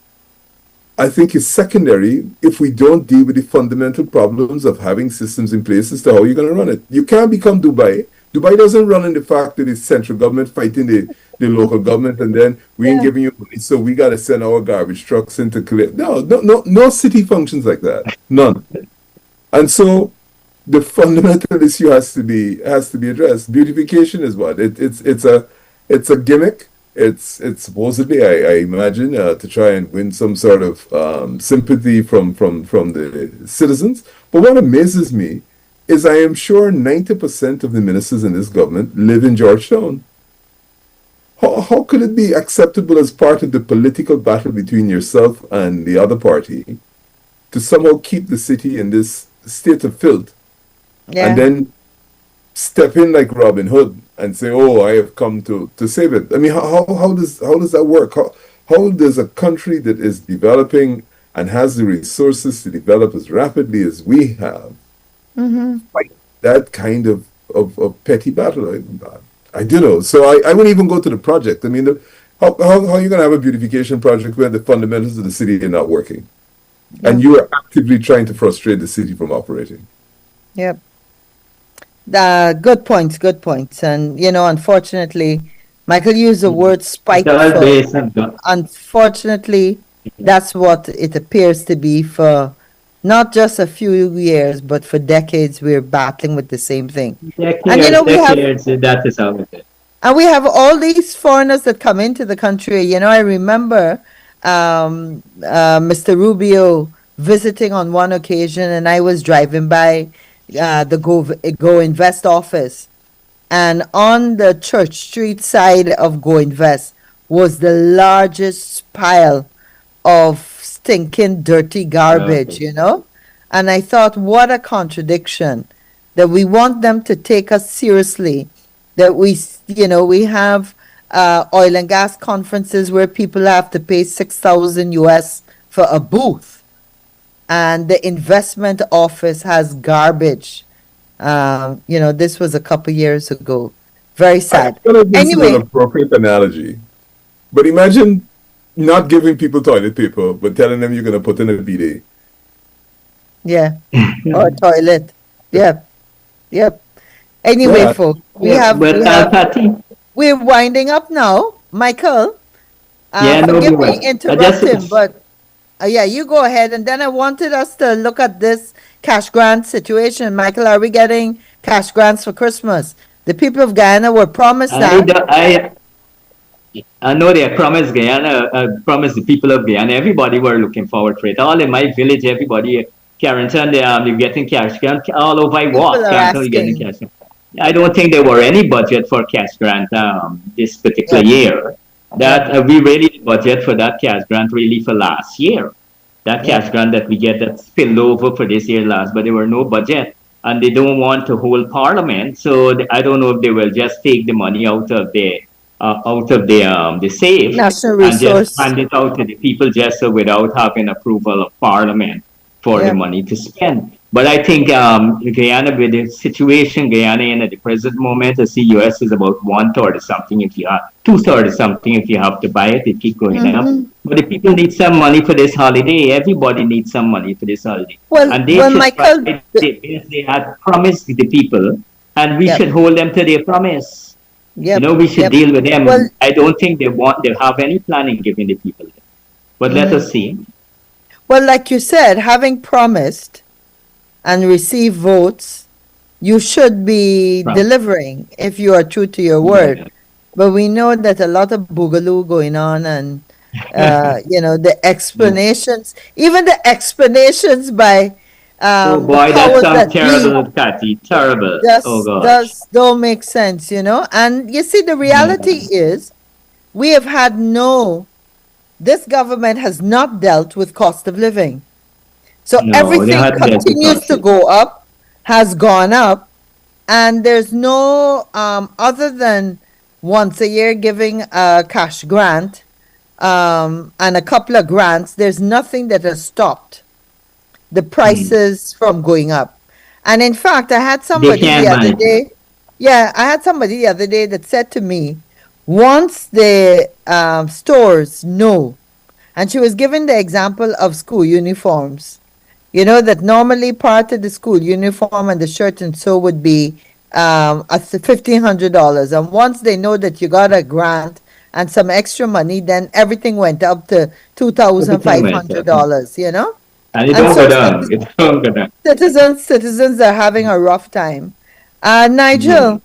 I think is secondary if we don't deal with the fundamental problems of having systems in place as to how you're going to run it. You can't become Dubai. Dubai doesn't run in the fact that it's central government fighting the local government, and then we ain't giving you money, so we got to send our garbage trucks in to collect. No city functions like that. None. And so the fundamental issue has to be addressed. Beautification is what? It's a gimmick. It's supposedly, I imagine, to try and win some sort of sympathy from the citizens. But what amazes me is I am sure 90% of the ministers in this government live in Georgetown. How could it be acceptable as part of the political battle between yourself and the other party to somehow keep the city in this state of filth, and then step in like Robin Hood and say, "Oh, I have come to save it"? I mean, how does that work? How does a country that is developing and has the resources to develop as rapidly as we have fight that kind of petty battle? I don't know. So I wouldn't even go to the project. I mean, how are you going to have a beautification project where the fundamentals of the city are not working? Yeah. And you are actively trying to frustrate the city from operating. Yep. Good points. And, unfortunately, Michael used the word spiteful. Unfortunately, that's what it appears to be for not just a few years, but for decades. We're battling with the same thing. That is how it is. And we have all these foreigners that come into the country. I remember Mr. Rubio visiting on one occasion, and I was driving by the Go Invest office, and on the Church Street side of Go Invest was the largest pile of stinking dirty garbage, and I thought, what a contradiction, that we want them to take us seriously, that we have oil and gas conferences where people have to pay $6,000 US for a booth, and the investment office has garbage. This was a couple years ago. Very sad. This is an appropriate analogy, but imagine not giving people toilet paper, but telling them you're going to put in a bidet. Yeah, or toilet. Yep. Anyway, folks, we're winding up now. Michael, forgive me interrupting, but you go ahead. And then I wanted us to look at this cash grant situation. Michael, are we getting cash grants for Christmas? The people of Guyana were promised that. I know they promised Guyana, promised the people of Guyana. Everybody were looking forward for it. All in my village, everybody, Carrington, they're getting cash grant. All over I walk, Carrington, getting cash grant. I don't think there were any budget for cash grant this particular year. That we really budget for that cash grant really for last year. That cash grant that we get that spilled over for this year but there were no budget. and they don't want to hold parliament. So I don't know if they will just take the money out of the safe National and just resource. hand it out to the people just so without having approval of parliament for the Yeah. money to spend. But I think Guyana, with the situation Guyana in at the present moment, the CUS is about 1/3 or something if you have 2/3 or something if you have to buy it, it keep going up. Mhm. But the people need some money for this holiday. Everybody needs some money for this holiday. Well, And they well, should try Michael, they had promised the people, and we yep, should hold them to their promise. yep, We should yep. deal with Well, them. I don't think they have any plan in giving the people. But let mhm. us see. Well, like you said, having promised and received votes, you should be Right. delivering if you are true to your word. Yeah. But we know that a lot of boogaloo going on, and the explanations, even the explanations by Oh the boy, that powers sounds that be, terrible, Kathy. Terrible. Oh just gosh. does don't make sense. And you see, the Yeah. reality is we have had this government has not dealt with cost of living. So No, they everything hadn't dealt with continues to taxes. go up, has gone up, and there's no other than once a year giving a cash grant and a couple of grants. There's nothing that has stopped the Hmm. prices from going up. And in fact, I had They somebody the can't other manage it. day. Yeah, I had somebody the other day that said to me, once the stores know, and she was giving the example of school uniforms. That normally part of the school uniform and the shirt and so would be $1,500. And once they know that you got a grant and some extra money, then everything went up to two thousand Everything five went hundred up. dollars. And it And don't go so down. It don't go down. citizens are having a rough time. Yeah. Nigel,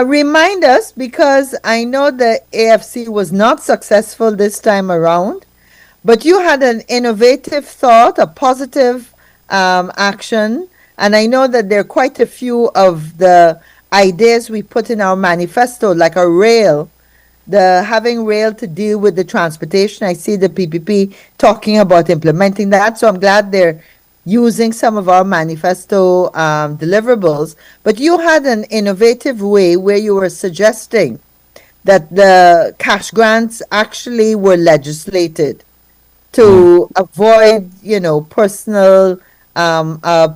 remind us, because I know the AFC was not successful this time around, but you had an innovative thought, a positive action, and I know that there are quite a few of the ideas we put in our manifesto, like a rail, the having rail to deal with the transportation. I see the PPP talking about implementing that, so I'm glad they're using some of our manifesto deliverables. But you had an innovative way where you were suggesting that the cash grants actually were legislated Uh-huh. to avoid, personal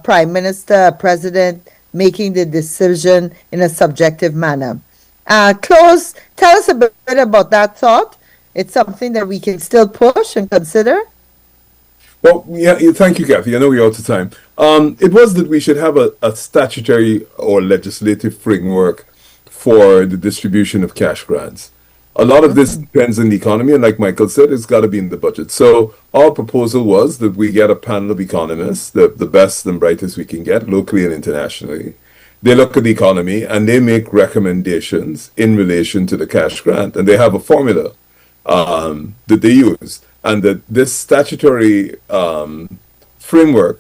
prime minister, president making the decision in a subjective manner. Close, tell us a bit about that thought. It's something that we can still push and consider. Well, yeah, thank you, Kathy. I know we're out of time. It was that we should have a statutory or legislative framework for the distribution of cash grants. A lot of this depends on the economy, and like Michael said, it's got to be in the budget. So our proposal was that we get a panel of economists, the best and brightest we can get, locally and internationally. They look at the economy and they make recommendations in relation to the cash grant, and they have a formula that they use, and that this statutory framework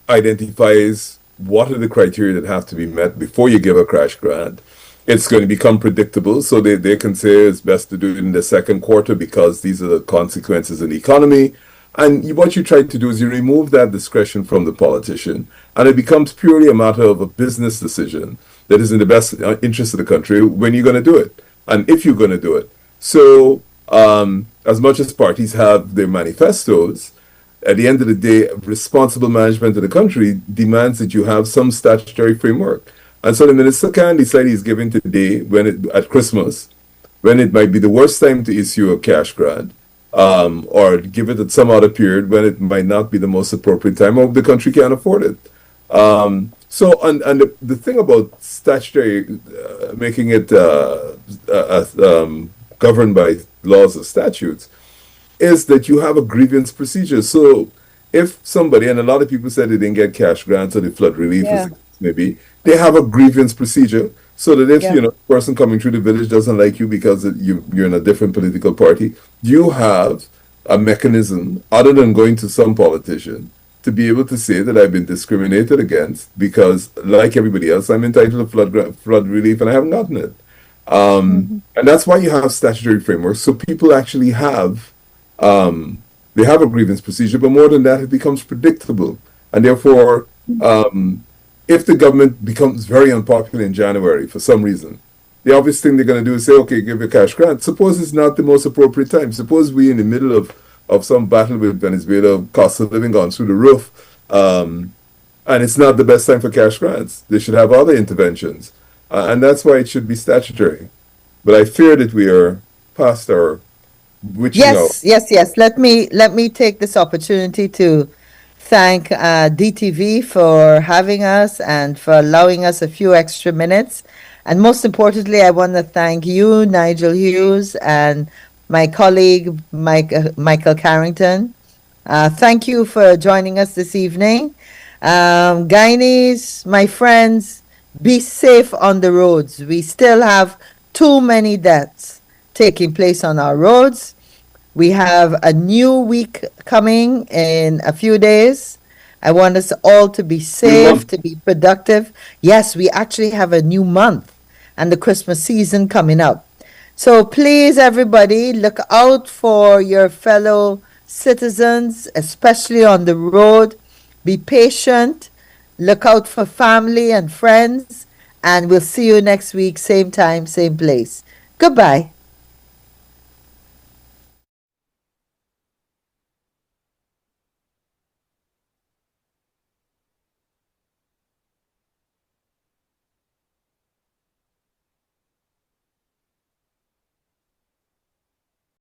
identifies what are the criteria that have to be met before you give a crash grant. It's going to become predictable, so they can say it's best to do it in the second quarter because these are the consequences in the economy. And what you try to do is you remove that discretion from the politician, and it becomes purely a matter of a business decision that is in the best interest of the country when you're going to do it and if you're going to do it. So, as much as parties have their manifestos, at the end of the day, responsible management of the country demands that you have some statutory framework. And so the minister can decide he's giving today, at Christmas, when it might be the worst time to issue a cash grant, or give it at some other period when it might not be the most appropriate time, or the country can't afford it. And the thing about statutory, making it governed by laws or statutes, is that you have a grievance procedure. So if somebody, and a lot of people said they didn't get cash grants or the flood relief, as Yeah, the case may be, they have a grievance procedure so that if yeah. a person coming through the village doesn't like you because you're in a different political party, you have a mechanism other than going to some politician to be able to say that I've been discriminated against because, like everybody else, I'm entitled to flood relief and I haven't gotten it. Mhm. And that's why you have statutory frameworks. So people actually um, have a grievance procedure, but more than that, it becomes predictable. And therefore, if the government becomes very unpopular in January for some reason, the obvious thing they're going to do is say, okay, give you a cash grant. Suppose it's not the most appropriate time. Suppose we're in the middle of some battle with Venezuela, cost of living gone through the roof, and it's not the best time for cash grants. They should have other interventions. And that's why it should be statutory. But I fear that we are past our witching hour. Yes. Let me take this opportunity to thank DTV for having us and for allowing us a few extra minutes. And most importantly, I want to thank you, Nigel Hughes, and my colleague, Michael Carrington. Thank you for joining us this evening. Guyanese, my friends, be safe on the roads. We still have too many deaths taking place on our roads. We have a new week coming in a few days. I want us all to be safe, to be productive. Yes, we actually have a new month and the Christmas season coming up. So please, everybody, look out for your fellow citizens, especially on the road. Be patient. Look out for family and friends. And we'll see you next week, same time, same place. Goodbye.